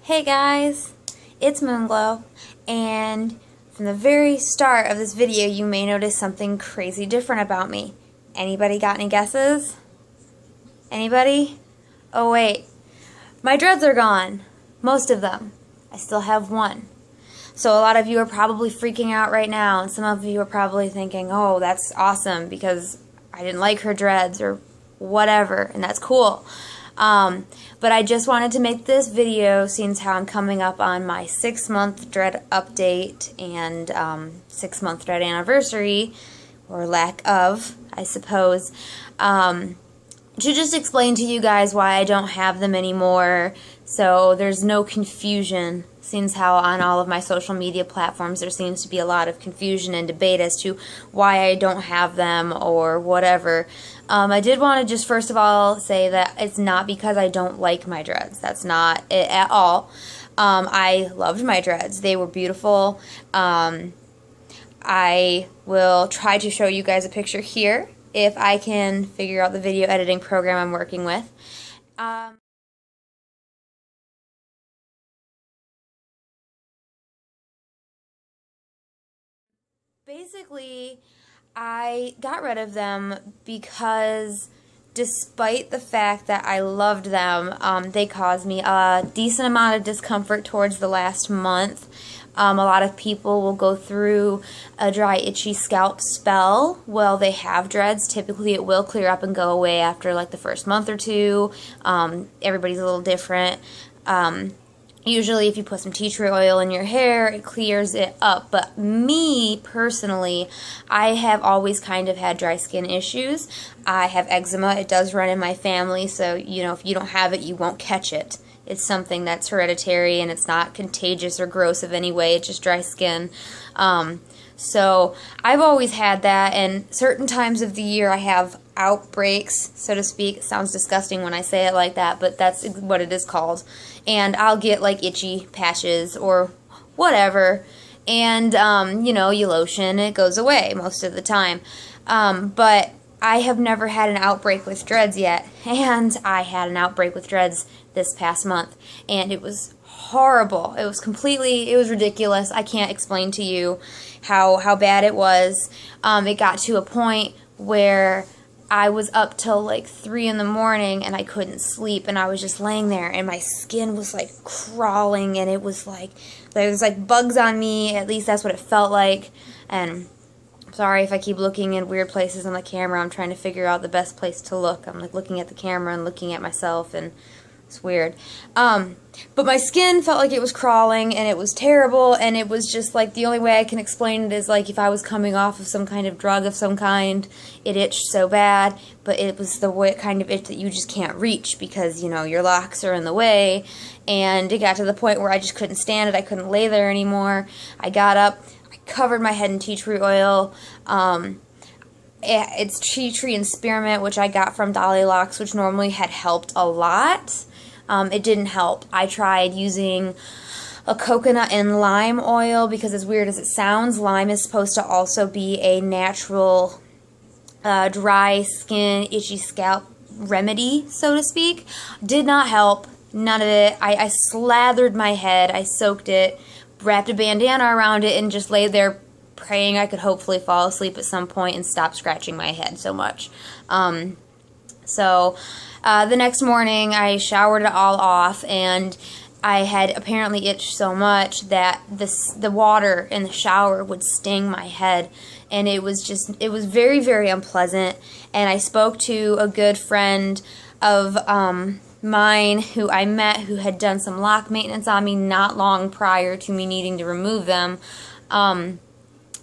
Hey guys, it's Moonglow, and from the very start of this video you may notice something crazy different about me. Anybody got any guesses? Anybody? Oh wait, my dreads are gone. Most of them. I still have one. So a lot of you are probably freaking out right now, and some of you are probably thinking, oh, that's awesome because I didn't like her dreads or whatever, and that's cool. But I just wanted to make this video since how I'm coming up on my 6-month dread update and 6-month dread anniversary, or lack of, I suppose, to just explain to you guys why I don't have them anymore, so there's no confusion, since how on all of my social media platforms there seems to be a lot of confusion and debate as to why I don't have them or whatever. I did want to just first of all say that it's not because I don't like my dreads. That's not it at all. I loved my dreads. They were beautiful. I will try to show you guys a picture here if I can figure out the video editing program I'm working with. Basically, I got rid of them because despite the fact that I loved them, they caused me a decent amount of discomfort towards the last month. A lot of people will go through a dry, itchy scalp spell while they have dreads. Typically, it will clear up and go away after like the first month or two. Everybody's a little different. Usually if you put some tea tree oil in your hair, it clears it up. But me, personally, I have always kind of had dry skin issues. I have eczema. It does run in my family, so, you know, if you don't have it, you won't catch it. It's something that's hereditary, and it's not contagious or gross of any way. It's just dry skin. So I've always had that, and certain times of the year I have outbreaks, so to speak. It sounds disgusting when I say it like that, but that's what it is called. And I'll get like itchy patches or whatever, and you know, you lotion, it goes away most of the time. But I have never had an outbreak with dreads yet, and I had an outbreak with dreads this past month, and it was horrible. It was ridiculous. I can't explain to you how bad it was. It got to a point where I was up till like 3 in the morning and I couldn't sleep, and I was just laying there and my skin was like crawling, and it was like there was like bugs on me. At least that's what it felt like. And sorry if I keep looking in weird places on the camera. I'm trying to figure out the best place to look. I'm like looking at the camera and looking at myself, and it's weird. But my skin felt like it was crawling, and it was terrible, and it was just like the only way I can explain it is like if I was coming off of some kind of drug of some kind. It itched so bad, but it was the kind of itch that you just can't reach because, you know, your locks are in the way, and it got to the point where I just couldn't stand it. I couldn't lay there anymore. I got up, I covered my head in tea tree oil. It's tea tree and spearmint, which I got from Dolly Locks, which normally had helped a lot. It didn't help. I tried using a coconut and lime oil because, as weird as it sounds, lime is supposed to also be a natural dry skin, itchy scalp remedy, so to speak. Did not help. None of it. I slathered my head. I soaked it, wrapped a bandana around it, and just lay there praying I could hopefully fall asleep at some point and stop scratching my head so much. The next morning I showered it all off, and I had apparently itched so much that the water in the shower would sting my head, and it was very, very unpleasant. And I spoke to a good friend of mine who I met, who had done some lock maintenance on me not long prior to me needing to remove them.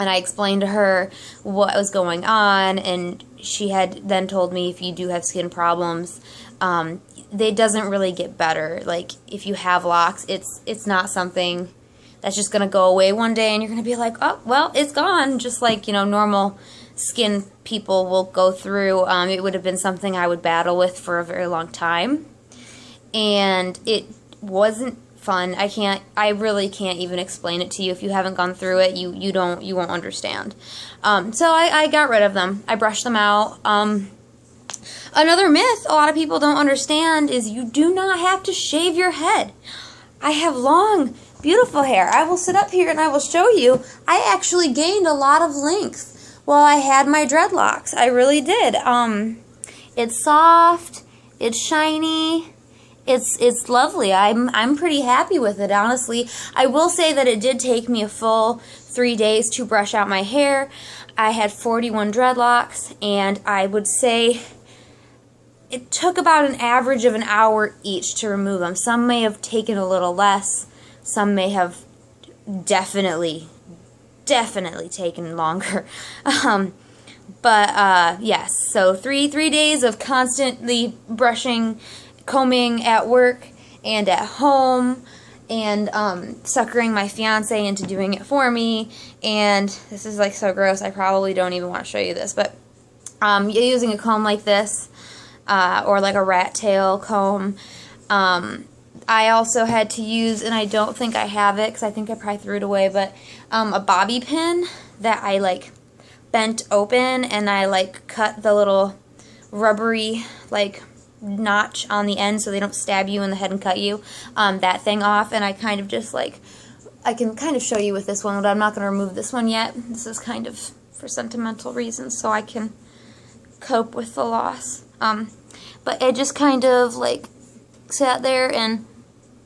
And I explained to her what was going on, and she had then told me if you do have skin problems, it doesn't really get better. Like, if you have locks, it's not something that's just going to go away one day and you're going to be like, oh, well, it's gone, just like, you know, normal skin people will go through. It would have been something I would battle with for a very long time, and it wasn't fun. I really can't even explain it to you. If you haven't gone through it, you won't understand. So I got rid of them. I brushed them out. Another myth a lot of people don't understand is you do not have to shave your head. I have long, beautiful hair. I will sit up here and I will show you. I actually gained a lot of length while I had my dreadlocks. I really did. It's soft, it's shiny, it's lovely. I'm pretty happy with it, honestly. I will say that it did take me a full 3 days to brush out my hair. I had 41 dreadlocks, and I would say it took about an average of an hour each to remove them. Some may have taken a little less. Some may have definitely taken longer. Yes, so three days of constantly brushing, combing at work and at home, and suckering my fiance into doing it for me. And this is like so gross, I probably don't even want to show you this, but using a comb like this, or like a rat tail comb. I also had to use, and I don't think I have it because I think I probably threw it away, but a bobby pin that I like bent open, and I like cut the little rubbery like notch on the end so they don't stab you in the head and cut you, that thing off. And I kind of just like, I can kind of show you with this one, but I'm not going to remove this one yet. This is kind of for sentimental reasons so I can cope with the loss. But I just kind of like sat there and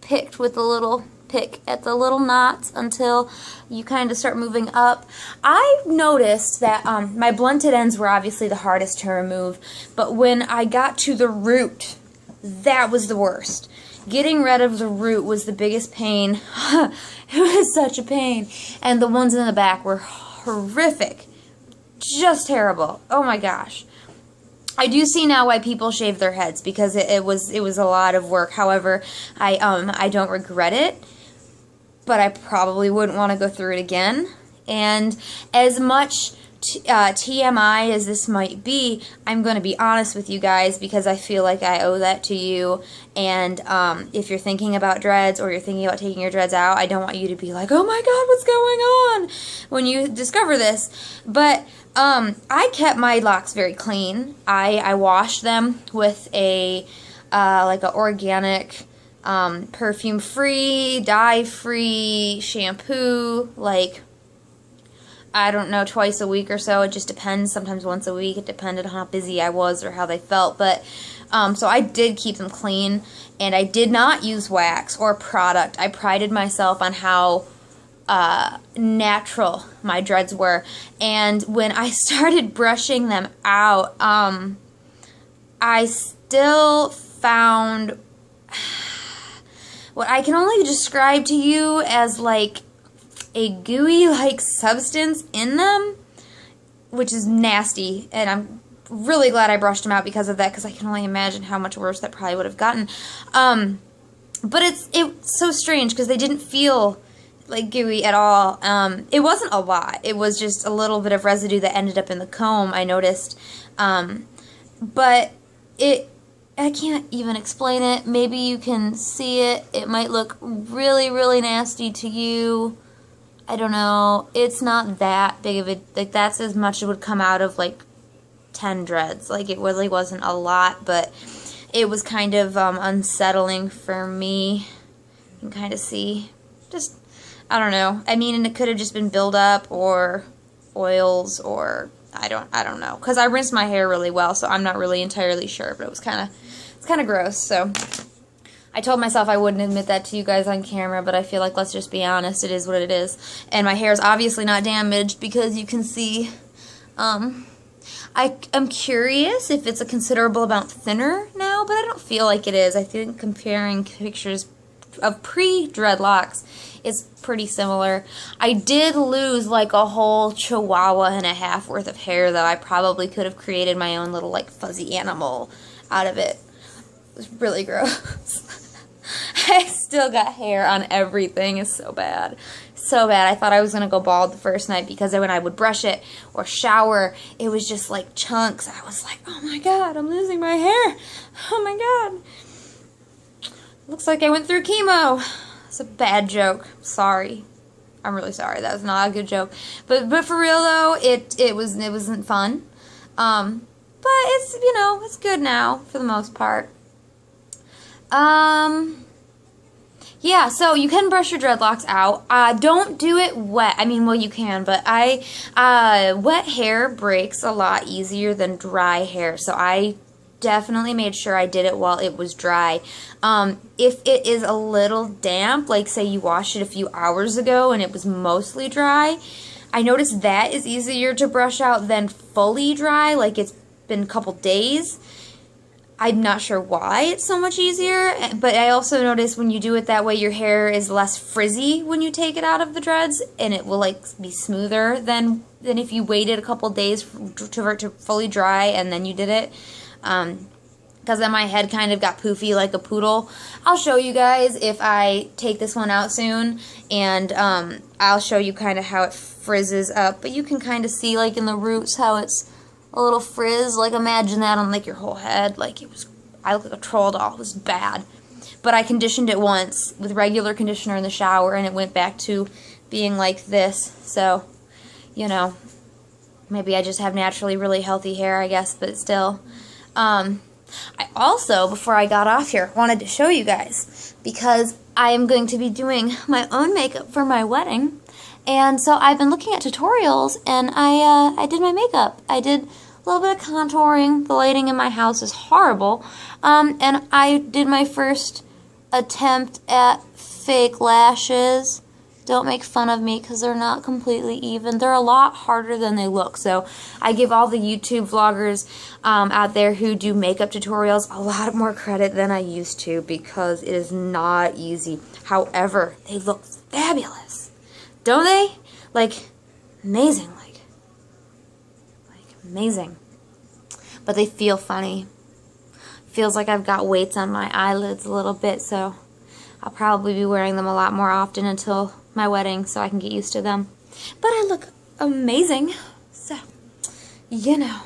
picked with the little pick at the little knots until you kind of start moving up. I noticed that my blunted ends were obviously the hardest to remove, but when I got to the root, that was the worst. Getting rid of the root was the biggest pain. It was such a pain. And the ones in the back were horrific. Just terrible. Oh my gosh. I do see now why people shave their heads, because it was a lot of work. However, I don't regret it, but I probably wouldn't want to go through it again. And as much TMI as this might be, I'm going to be honest with you guys because I feel like I owe that to you. And if you're thinking about dreads or you're thinking about taking your dreads out, I don't want you to be like, oh my god, what's going on when you discover this. But I kept my locks very clean. I washed them with a like a organic perfume-free, dye-free shampoo, like, I don't know, twice a week or so. It just depends. Sometimes once a week. It depended on how busy I was or how they felt. But so I did keep them clean, and I did not use wax or product. I prided myself on how natural my dreads were. And when I started brushing them out, I still found what I can only describe to you as like a gooey-like substance in them, which is nasty, and I'm really glad I brushed them out because of that, because I can only imagine how much worse that probably would have gotten. But it's so strange because they didn't feel like gooey at all. It wasn't a lot. It was just a little bit of residue that ended up in the comb, I noticed. But I can't even explain it. Maybe you can see it. It might look really, really nasty to you. I don't know. It's not that big of a, like, that's as much as would come out of like 10 dreads. Like, it really wasn't a lot, but it was kind of unsettling for me. You can kind of see. Just, I don't know. I mean, and it could have just been buildup or oils, or I don't know. Because I rinsed my hair really well, so I'm not really entirely sure, but it's kind of gross. So I told myself I wouldn't admit that to you guys on camera, but I feel like, let's just be honest, it is what it is. And my hair is obviously not damaged because you can see, I'm curious if it's a considerable amount thinner now, but I don't feel like it is. I think comparing pictures of pre-dreadlocks, it's pretty similar. I did lose like a whole chihuahua and a half worth of hair, though. I probably could have created my own little like fuzzy animal out of it. It was really gross. I still got hair on everything. It's so bad. So bad. I thought I was going to go bald the first night because when I would brush it or shower, it was just like chunks. I was like, oh my god, I'm losing my hair. Oh my god. Looks like I went through chemo. It's a bad joke. Sorry. I'm really sorry. That was not a good joke. But for real though, it wasn't fun. But it's, you know, it's good now for the most part. Yeah, so you can brush your dreadlocks out. Don't do it wet. I mean, well, you can, but wet hair breaks a lot easier than dry hair. So I definitely made sure I did it while it was dry. If it is a little damp, like say you washed it a few hours ago and it was mostly dry, I noticed that is easier to brush out than fully dry, like it's been a couple days. I'm not sure why it's so much easier, but I also noticed when you do it that way, your hair is less frizzy when you take it out of the dreads, and it will like be smoother than if you waited a couple days for it to fully dry and then you did it. Because then my head kind of got poofy like a poodle. I'll show you guys if I take this one out soon, and I'll show you kind of how it frizzes up, but you can kind of see like in the roots how it's a little frizz. Like imagine that on like your whole head. Like I look like a troll doll. It was bad. But I conditioned it once with regular conditioner in the shower and it went back to being like this. So, you know, maybe I just have naturally really healthy hair, I guess, but still. I also, before I got off here, wanted to show you guys because I am going to be doing my own makeup for my wedding. And so I've been looking at tutorials and I did my makeup. I did a little bit of contouring. The lighting in my house is horrible. And I did my first attempt at fake lashes. Don't make fun of me because they're not completely even. They're a lot harder than they look. So I give all the YouTube vloggers out there who do makeup tutorials a lot more credit than I used to because it is not easy. However, they look fabulous. Don't they? Like, amazing. Like amazing. But they feel funny. Feels like I've got weights on my eyelids a little bit, so I'll probably be wearing them a lot more often until my wedding so I can get used to them. But I look amazing, so, you know.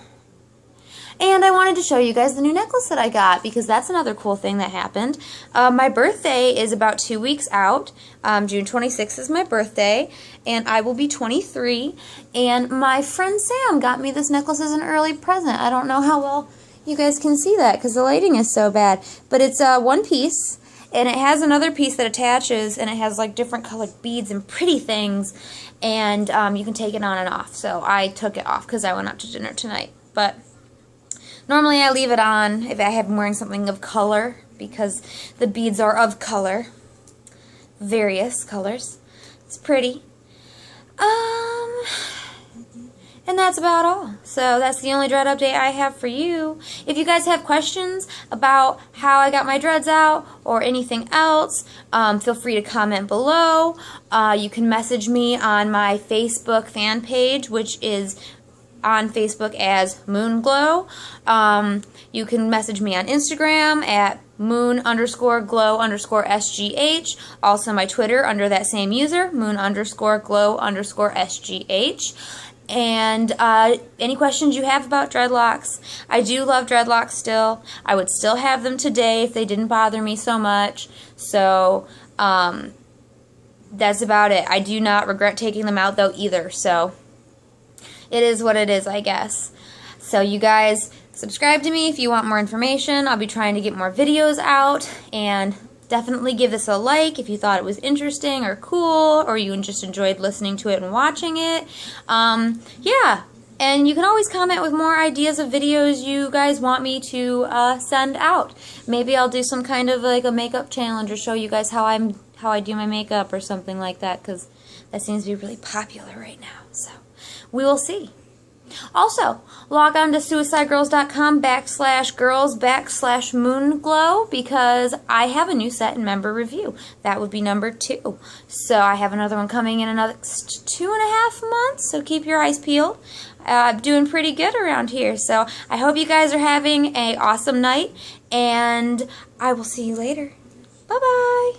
And I wanted to show you guys the new necklace that I got because that's another cool thing that happened. My birthday is about 2 weeks out. June 26th is my birthday, and I will be 23. And my friend Sam got me this necklace as an early present. I don't know how well you guys can see that because the lighting is so bad. But it's one piece, and it has another piece that attaches, and it has like different colored beads and pretty things. And you can take it on and off. So I took it off because I went out to dinner tonight. But normally I leave it on if I am wearing something of color because the beads are of color. Various colors. It's pretty. And that's about all. So that's the only dread update I have for you. If you guys have questions about how I got my dreads out or anything else, feel free to comment below. You can message me on my Facebook fan page, which is on Facebook as Moonglow. You can message me on Instagram at moon_glow_SGH. Also my Twitter under that same user, moon_glow_SGH. And any questions you have about dreadlocks. I do love dreadlocks still. I would still have them today if they didn't bother me so much. So that's about it. I do not regret taking them out though either. So it is what it is, I guess. So you guys subscribe to me if you want more information. I'll be trying to get more videos out, and definitely give this a like if you thought it was interesting or cool, or you just enjoyed listening to it and watching it. Yeah, and you can always comment with more ideas of videos you guys want me to send out. Maybe I'll do some kind of like a makeup challenge or show you guys how I do my makeup or something like that, because that seems to be really popular right now. So we will see. Also, log on to suicidegirls.com/girls/moonglow because I have a new set and member review. That would be number 2. So I have another one coming in another 2.5 months, so keep your eyes peeled. I'm doing pretty good around here, so I hope you guys are having an awesome night, and I will see you later. Bye-bye.